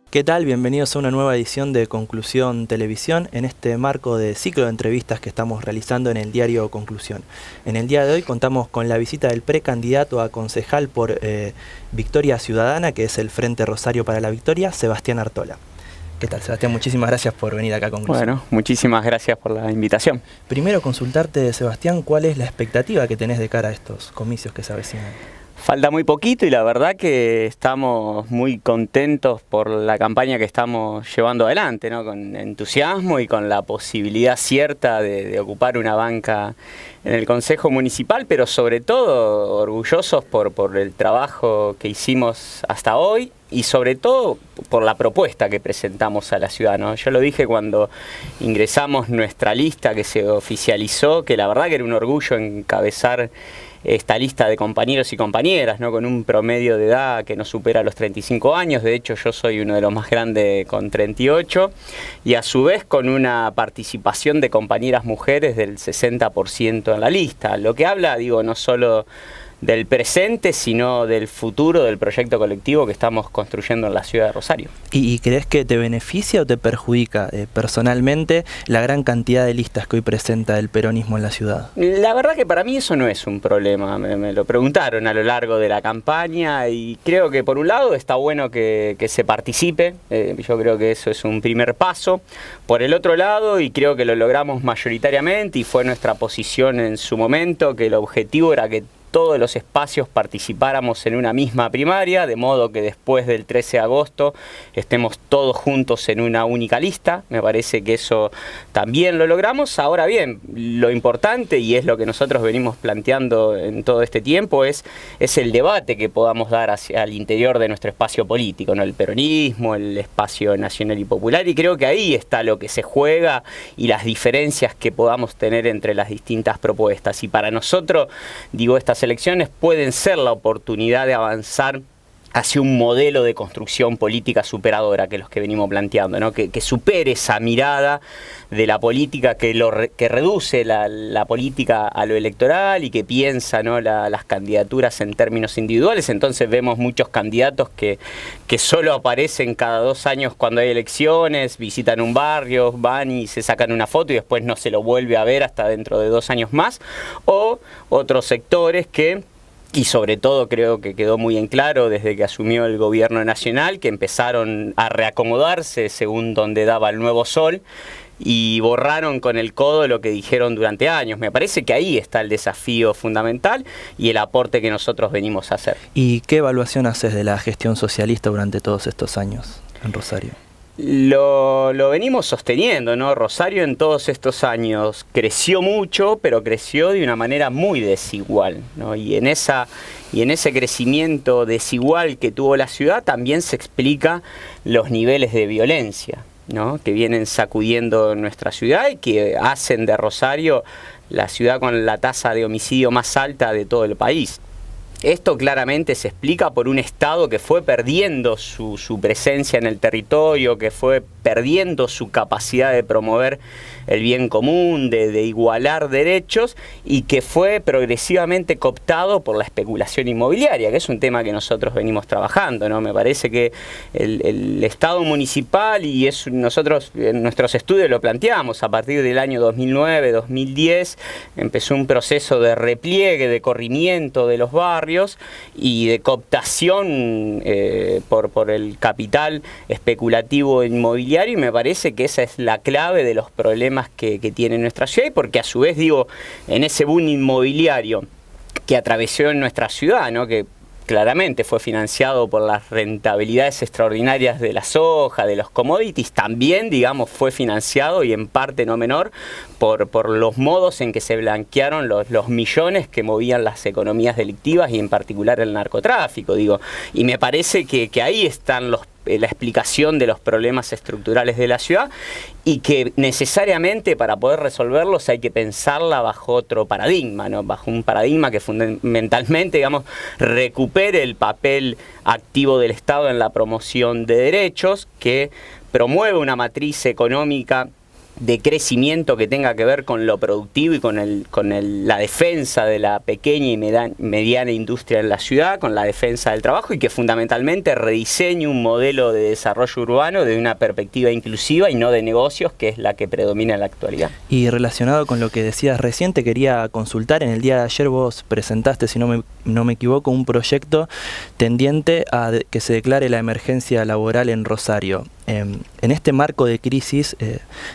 ¿Qué tal? Bienvenidos a una nueva edición de Conclusión Televisión en este marco de ciclo de entrevistas que estamos realizando en el diario Conclusión. En el día de hoy contamos con la visita del precandidato a concejal por Victoria Ciudadana, que es el Frente Rosario para la Victoria, Sebastián Artola. ¿Qué tal, Sebastián? Muchísimas gracias por venir acá a Conclusión. Bueno, muchísimas gracias por la invitación. Primero consultarte, Sebastián, ¿cuál es la expectativa que tenés de cara a estos comicios que se avecinan? Falta muy poquito y la verdad que estamos muy contentos por la campaña que estamos llevando adelante, ¿no? Con entusiasmo y con la posibilidad cierta de ocupar una banca en el Consejo Municipal, pero sobre todo orgullosos por el trabajo que hicimos hasta hoy y sobre todo por la propuesta que presentamos a la ciudad, ¿no? Yo lo dije cuando ingresamos nuestra lista que se oficializó, que la verdad que era un orgullo encabezar esta lista de compañeros y compañeras, ¿no? Con un promedio de edad que no supera los 35 años, de hecho yo soy uno de los más grandes con 38, y a su vez con una participación de compañeras mujeres del 60% en la lista, lo que habla, digo, no solo del presente, sino del futuro del proyecto colectivo que estamos construyendo en la ciudad de Rosario. ¿Y crees que te beneficia o te perjudica personalmente la gran cantidad de listas que hoy presenta el peronismo en la ciudad? La verdad que para mí eso no es un problema, me lo preguntaron a lo largo de la campaña y creo que por un lado está bueno que se participe, yo creo que eso es un primer paso. Por el otro lado, y creo que lo logramos mayoritariamente y fue nuestra posición en su momento, que el objetivo era que todos los espacios participáramos en una misma primaria, de modo que después del 13 de agosto estemos todos juntos en una única lista. Me parece que eso también lo logramos. Ahora bien, lo importante, y es lo que nosotros venimos planteando en todo este tiempo, es el debate que podamos dar hacia el interior de nuestro espacio político, ¿no? El peronismo, el espacio nacional y popular, y creo que ahí está lo que se juega y las diferencias que podamos tener entre las distintas propuestas. Y para nosotros, digo, estas elecciones pueden ser la oportunidad de avanzar hacia un modelo de construcción política superadora que los que venimos planteando, ¿no? Que supere esa mirada de la política que reduce la política a lo electoral y que piensa, ¿no? las candidaturas en términos individuales. Entonces vemos muchos candidatos que solo aparecen cada 2 años cuando hay elecciones, visitan un barrio, van y se sacan una foto y después no se lo vuelve a ver hasta dentro de 2 años más, o otros sectores que, y sobre todo creo que quedó muy en claro desde que asumió el gobierno nacional, que empezaron a reacomodarse según donde daba el nuevo sol y borraron con el codo lo que dijeron durante años. Me parece que ahí está el desafío fundamental y el aporte que nosotros venimos a hacer. ¿Y qué evaluación haces de la gestión socialista durante todos estos años en Rosario? Lo venimos sosteniendo, ¿no? Rosario en todos estos años creció mucho, pero creció de una manera muy desigual, ¿no? Y en ese crecimiento desigual que tuvo la ciudad también se explica los niveles de violencia, ¿no? Que vienen sacudiendo nuestra ciudad y que hacen de Rosario la ciudad con la tasa de homicidio más alta de todo el país. Esto claramente se explica por un Estado que fue perdiendo su presencia en el territorio, que fue perdiendo su capacidad de promover el bien común, de igualar derechos, y que fue progresivamente cooptado por la especulación inmobiliaria, que es un tema que nosotros venimos trabajando, ¿no? Me parece que el Estado municipal, y nosotros en nuestros estudios lo planteamos, a partir del año 2009, 2010, empezó un proceso de repliegue, de corrimiento de los barrios y de cooptación por el capital especulativo inmobiliario, y me parece que esa es la clave de los problemas que tiene nuestra ciudad, y porque a su vez, digo, en ese boom inmobiliario que atravesó en nuestra ciudad, ¿no? Que claramente fue financiado por las rentabilidades extraordinarias de la soja, de los commodities, también, digamos, fue financiado y en parte no menor por los modos en que se blanquearon los millones que movían las economías delictivas y en particular el narcotráfico, digo. Y me parece que ahí están la explicación de los problemas estructurales de la ciudad, y que necesariamente para poder resolverlos hay que pensarla bajo otro paradigma, ¿no? Bajo un paradigma que fundamentalmente, digamos, recupere el papel activo del Estado en la promoción de derechos, que promueve una matriz económica de crecimiento que tenga que ver con lo productivo y con la defensa de la pequeña y mediana industria en la ciudad, con la defensa del trabajo, y que fundamentalmente rediseñe un modelo de desarrollo urbano de una perspectiva inclusiva y no de negocios, que es la que predomina en la actualidad. Y relacionado con lo que decías recién, te quería consultar. En el día de ayer vos presentaste, si no me equivoco, un proyecto tendiente a que se declare la emergencia laboral en Rosario. En este marco de crisis,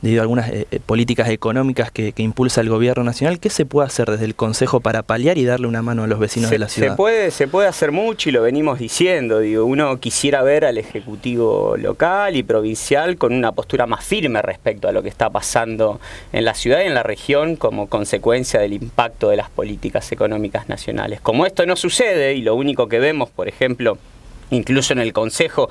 debido a algunas políticas económicas que impulsa el gobierno nacional, ¿qué se puede hacer desde el Consejo para paliar y darle una mano a los vecinos de la ciudad? Se puede hacer mucho, y lo venimos diciendo. Uno quisiera ver al Ejecutivo local y provincial con una postura más firme respecto a lo que está pasando en la ciudad y en la región como consecuencia del impacto de las políticas económicas nacionales. Como esto no sucede, y lo único que vemos, por ejemplo, incluso en el Consejo,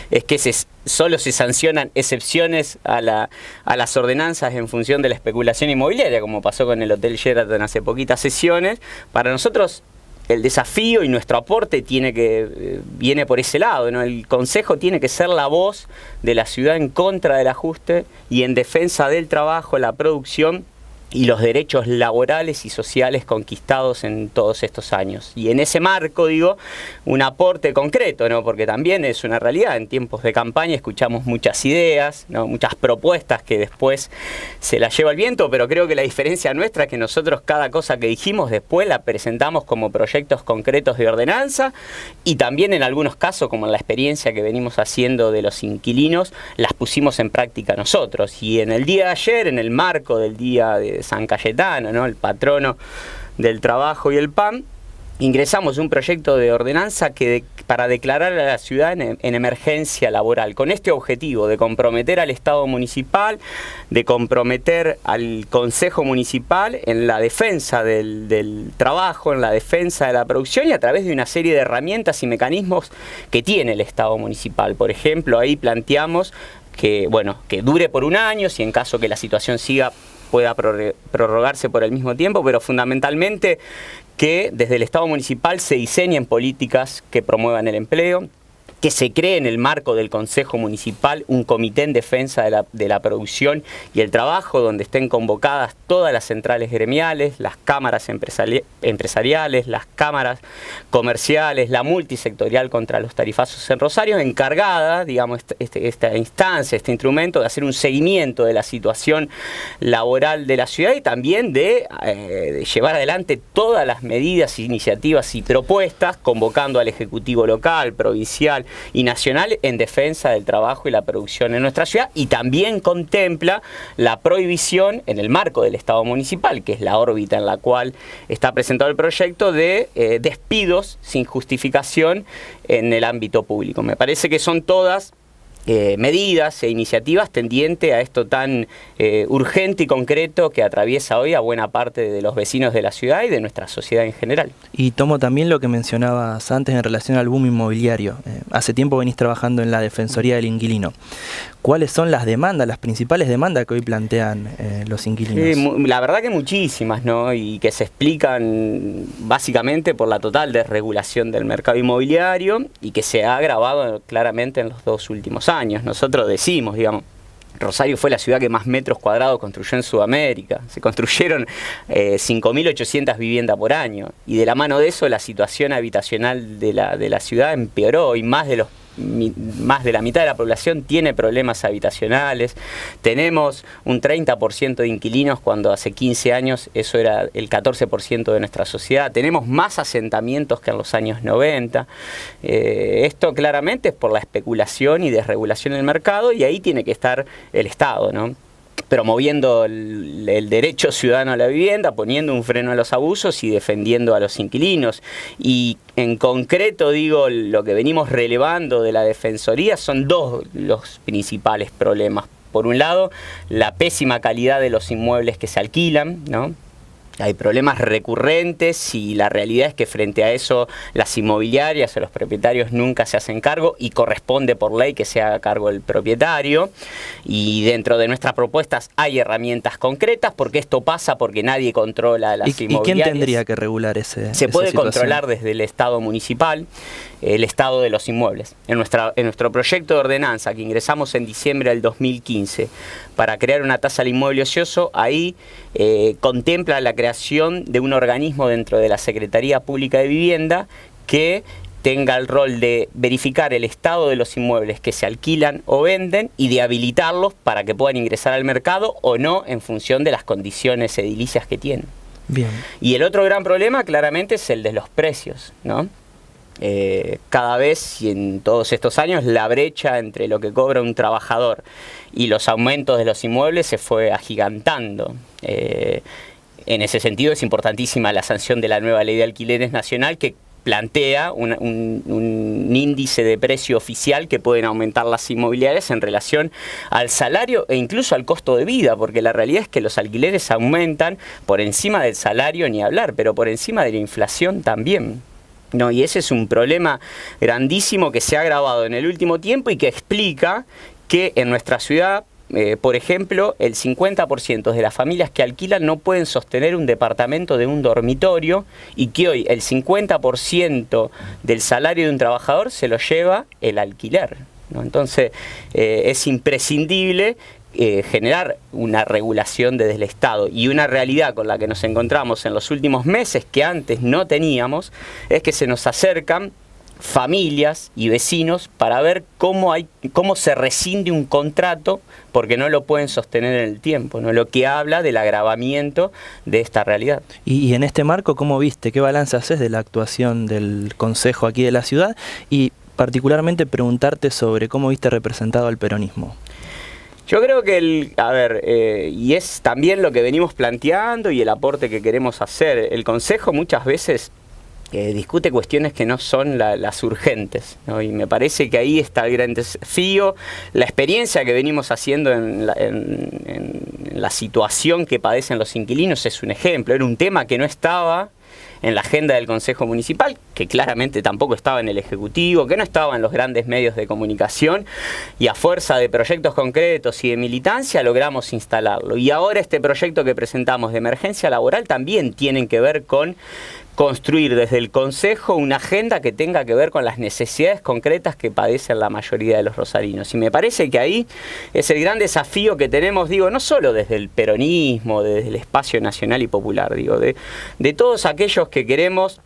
es que solo se sancionan excepciones a las ordenanzas en función de la especulación inmobiliaria, como pasó con el Hotel Sheraton hace poquitas sesiones. Para nosotros el desafío y nuestro aporte viene por ese lado, ¿no? El Consejo tiene que ser la voz de la ciudad en contra del ajuste y en defensa del trabajo, la producción y los derechos laborales y sociales conquistados en todos estos años. Y en ese marco, un aporte concreto, ¿no? Porque también es una realidad, en tiempos de campaña escuchamos muchas ideas, ¿no? Muchas propuestas que después se las lleva el viento, pero creo que la diferencia nuestra es que nosotros cada cosa que dijimos después la presentamos como proyectos concretos de ordenanza, y también en algunos casos, como en la experiencia que venimos haciendo de los inquilinos, las pusimos en práctica nosotros. Y en el día de ayer, en el marco del Día de San Cayetano, ¿no? El patrono del trabajo y el pan, ingresamos un proyecto de ordenanza para declarar a la ciudad en emergencia laboral, con este objetivo de comprometer al Estado municipal, de comprometer al Consejo Municipal en la defensa del trabajo, en la defensa de la producción, y a través de una serie de herramientas y mecanismos que tiene el Estado municipal. Por ejemplo, ahí planteamos que dure por un año, si en caso que la situación pueda prorrogarse por el mismo tiempo, pero fundamentalmente que desde el Estado municipal se diseñen políticas que promuevan el empleo, que se cree en el marco del Consejo Municipal un comité en defensa de la producción y el trabajo, donde estén convocadas todas las centrales gremiales, las cámaras empresariales, las cámaras comerciales, la multisectorial contra los tarifazos en Rosario, encargada, esta instancia, este instrumento, de hacer un seguimiento de la situación laboral de la ciudad, y también de llevar adelante todas las medidas, iniciativas y propuestas, convocando al Ejecutivo local, provincial y nacional en defensa del trabajo y la producción en nuestra ciudad. Y también contempla la prohibición en el marco del Estado municipal, que es la órbita en la cual está presentado el proyecto, de despidos sin justificación en el ámbito público. Me parece que son todas medidas e iniciativas tendientes a esto tan urgente y concreto que atraviesa hoy a buena parte de los vecinos de la ciudad y de nuestra sociedad en general. Y tomo también lo que mencionabas antes en relación al boom inmobiliario. Hace tiempo venís trabajando en la Defensoría del Inquilino. ¿Cuáles son las demandas, las principales demandas que hoy plantean los inquilinos? La verdad que muchísimas, ¿no? Y que se explican básicamente por la total desregulación del mercado inmobiliario, y que se ha agravado claramente en los 2 últimos años. Nosotros decimos, Rosario fue la ciudad que más metros cuadrados construyó en Sudamérica. Se construyeron 5.800 viviendas por año, y de la mano de eso la situación habitacional de la ciudad empeoró, y más de la mitad de la población tiene problemas habitacionales. Tenemos un 30% de inquilinos cuando hace 15 años eso era el 14% de nuestra sociedad. Tenemos más asentamientos que en los años 90. Esto claramente es por la especulación y desregulación del mercado, y ahí tiene que estar el Estado, ¿no? Promoviendo el derecho ciudadano a la vivienda, poniendo un freno a los abusos y defendiendo a los inquilinos. Y en concreto, lo que venimos relevando de la Defensoría son dos los principales problemas. Por un lado, la pésima calidad de los inmuebles que se alquilan, ¿no? Hay problemas recurrentes y la realidad es que frente a eso las inmobiliarias o los propietarios nunca se hacen cargo y corresponde por ley que se haga cargo el propietario. Y dentro de nuestras propuestas hay herramientas concretas porque esto pasa porque nadie controla las inmobiliarias. ¿Y quién tendría que regular esa puede situación? Controlar desde el Estado municipal, el estado de los inmuebles. En nuestro proyecto de ordenanza que ingresamos en diciembre del 2015 para crear una tasa al inmueble ocioso, ahí contempla la creación de un organismo dentro de la Secretaría Pública de Vivienda que tenga el rol de verificar el estado de los inmuebles que se alquilan o venden y de habilitarlos para que puedan ingresar al mercado o no en función de las condiciones edilicias que tienen. Bien. Y el otro gran problema claramente es el de los precios, ¿no? Cada vez y en todos estos años la brecha entre lo que cobra un trabajador y los aumentos de los inmuebles se fue agigantando. En ese sentido es importantísima la sanción de la nueva ley de alquileres nacional que plantea un índice de precio oficial que pueden aumentar las inmobiliarias en relación al salario e incluso al costo de vida, porque la realidad es que los alquileres aumentan por encima del salario, ni hablar, pero por encima de la inflación también. No, y ese es un problema grandísimo que se ha agravado en el último tiempo y que explica que en nuestra ciudad, por ejemplo, el 50% de las familias que alquilan no pueden sostener un departamento de un dormitorio y que hoy el 50% del salario de un trabajador se lo lleva el alquiler, ¿no? Entonces es imprescindible generar una regulación desde el Estado, y una realidad con la que nos encontramos en los últimos meses que antes no teníamos es que se nos acercan familias y vecinos para ver cómo se rescinde un contrato porque no lo pueden sostener en el tiempo, ¿no? Lo que habla del agravamiento de esta realidad. Y en este marco, ¿cómo viste? ¿Qué balance haces de la actuación del Consejo aquí de la ciudad? Y particularmente preguntarte sobre cómo viste representado al peronismo. Yo creo que y es también lo que venimos planteando y el aporte que queremos hacer. El Consejo muchas veces discute cuestiones que no son las urgentes, ¿no? Y me parece que ahí está el gran desafío. La experiencia que venimos haciendo en la situación que padecen los inquilinos es un ejemplo. Era un tema que no estaba en la agenda del Consejo Municipal, que claramente tampoco estaba en el Ejecutivo, que no estaba en los grandes medios de comunicación, y a fuerza de proyectos concretos y de militancia logramos instalarlo. Y ahora este proyecto que presentamos de emergencia laboral también tiene que ver con construir desde el Consejo una agenda que tenga que ver con las necesidades concretas que padecen la mayoría de los rosarinos. Y me parece que ahí es el gran desafío que tenemos, digo, no solo desde el peronismo, desde el espacio nacional y popular, digo, de todos aquellos que queremos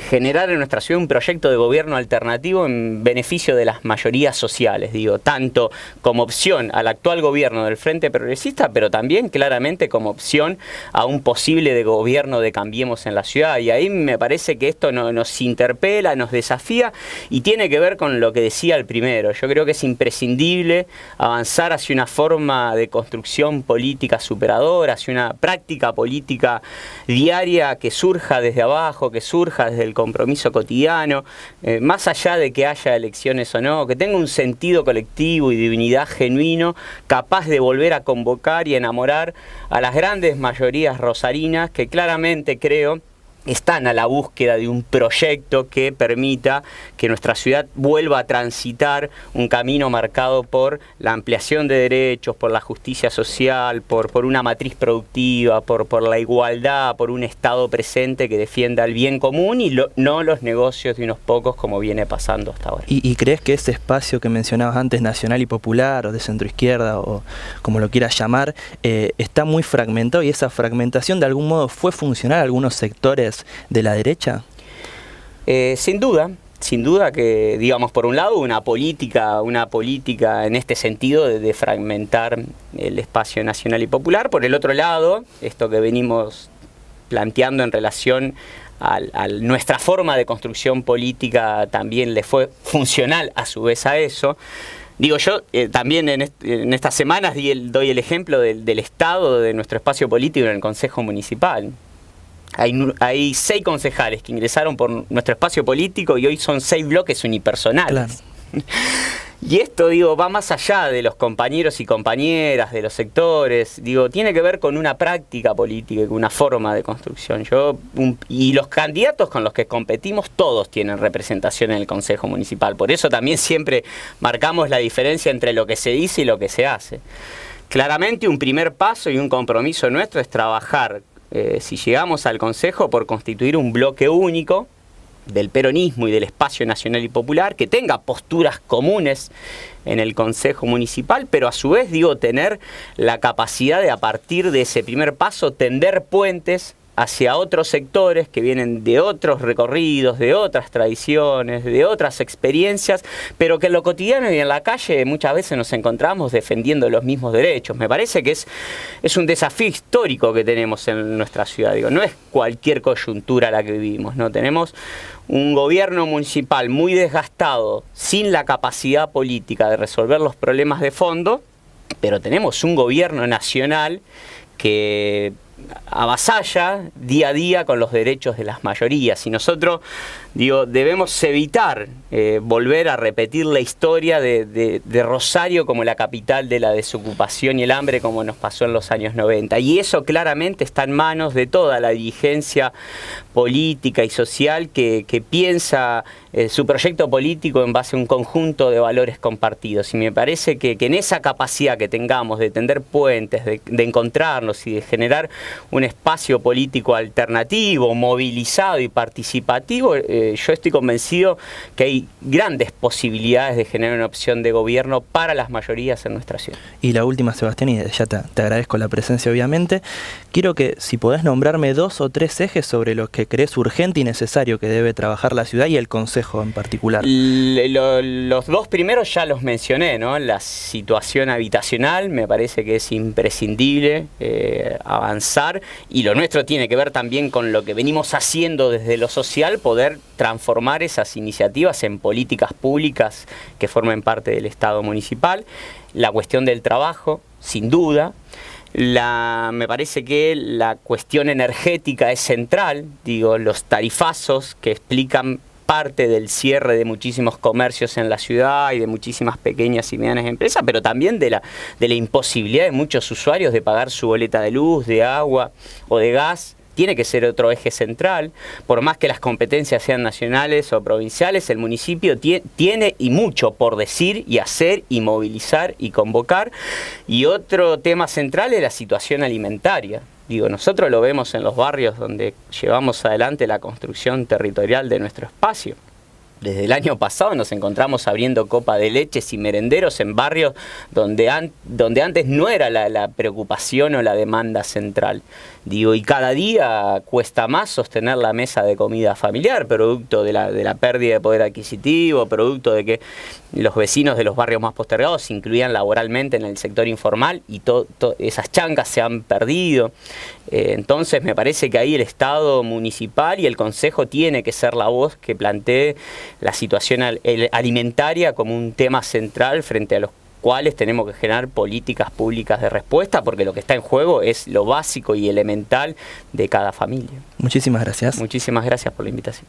generar en nuestra ciudad un proyecto de gobierno alternativo en beneficio de las mayorías sociales, digo, tanto como opción al actual gobierno del Frente Progresista, pero también claramente como opción a un posible gobierno de Cambiemos en la ciudad. Y ahí me parece que esto nos interpela, nos desafía y tiene que ver con lo que decía el primero. Yo creo que es imprescindible avanzar hacia una forma de construcción política superadora, hacia una práctica política diaria que surja desde abajo, que surja desde el compromiso cotidiano, más allá de que haya elecciones o no, que tenga un sentido colectivo y de unidad genuino, capaz de volver a convocar y enamorar a las grandes mayorías rosarinas que claramente creo están a la búsqueda de un proyecto que permita que nuestra ciudad vuelva a transitar un camino marcado por la ampliación de derechos, por la justicia social, por una matriz productiva, por la igualdad, por un Estado presente que defienda el bien común y no los negocios de unos pocos como viene pasando hasta ahora. ¿Y crees que ese espacio que mencionabas antes, nacional y popular, o de centroizquierda, o como lo quieras llamar, está muy fragmentado y esa fragmentación de algún modo fue funcional a algunos sectores de la derecha? Sin duda que, digamos, por un lado una política en este sentido de fragmentar el espacio nacional y popular, por el otro lado, esto que venimos planteando en relación a nuestra forma de construcción política también le fue funcional a su vez a eso. Digo, yo también en estas semanas doy el ejemplo del estado de nuestro espacio político en el Consejo Municipal. Hay 6 concejales que ingresaron por nuestro espacio político y hoy son 6 bloques unipersonales. Claro. Y esto, digo, va más allá de los compañeros y compañeras, de los sectores, digo, tiene que ver con una práctica política, con una forma de construcción. Y los candidatos con los que competimos, todos tienen representación en el Consejo Municipal. Por eso también siempre marcamos la diferencia entre lo que se dice y lo que se hace. Claramente un primer paso y un compromiso nuestro es trabajar, si llegamos al Consejo, por constituir un bloque único del peronismo y del espacio nacional y popular, que tenga posturas comunes en el Consejo Municipal, pero a su vez, digo, tener la capacidad de, a partir de ese primer paso, tender puentes hacia otros sectores que vienen de otros recorridos, de otras tradiciones, de otras experiencias, pero que en lo cotidiano y en la calle muchas veces nos encontramos defendiendo los mismos derechos. Me parece que es un desafío histórico que tenemos en nuestra ciudad. Digo, no es cualquier coyuntura la que vivimos, ¿no? Tenemos un gobierno municipal muy desgastado, sin la capacidad política de resolver los problemas de fondo, pero tenemos un gobierno nacional que avasalla día a día con los derechos de las mayorías, y nosotros, digo, debemos evitar volver a repetir la historia de Rosario como la capital de la desocupación y el hambre, como nos pasó en los años 90, y eso claramente está en manos de toda la dirigencia política y social que piensa su proyecto político en base a un conjunto de valores compartidos. Y me parece que en esa capacidad que tengamos de tender puentes, de encontrarnos y de generar un espacio político alternativo, movilizado y participativo, yo estoy convencido que hay grandes posibilidades de generar una opción de gobierno para las mayorías en nuestra ciudad. Y la última, Sebastián, y ya te agradezco la presencia obviamente, quiero que si podés nombrarme 2 o 3 ejes sobre los que crees urgente y necesario que debe trabajar la ciudad y el Consejo en particular. Los 2 primeros ya los mencioné, ¿no? La situación habitacional, me parece que es imprescindible avanzar, y lo nuestro tiene que ver también con lo que venimos haciendo desde lo social, poder transformar esas iniciativas en políticas públicas que formen parte del Estado municipal. La cuestión del trabajo, sin duda. Me parece que la cuestión energética es central, digo, los tarifazos que explican parte del cierre de muchísimos comercios en la ciudad y de muchísimas pequeñas y medianas empresas, pero también de la imposibilidad de muchos usuarios de pagar su boleta de luz, de agua o de gas. Tiene que ser otro eje central. Por más que las competencias sean nacionales o provinciales, el municipio tiene y mucho por decir y hacer y movilizar y convocar. Y otro tema central es la situación alimentaria. Digo, nosotros lo vemos en los barrios donde llevamos adelante la construcción territorial de nuestro espacio. Desde el año pasado nos encontramos abriendo copa de leches y merenderos en barrios donde antes no era la preocupación o la demanda central. Digo, y cada día cuesta más sostener la mesa de comida familiar, producto de la pérdida de poder adquisitivo, producto de que los vecinos de los barrios más postergados se incluían laboralmente en el sector informal y esas chancas se han perdido. Entonces me parece que ahí el Estado municipal y el Consejo tiene que ser la voz que plantee la situación alimentaria como un tema central frente a los cuales tenemos que generar políticas públicas de respuesta, porque lo que está en juego es lo básico y elemental de cada familia. Muchísimas gracias. Muchísimas gracias por la invitación.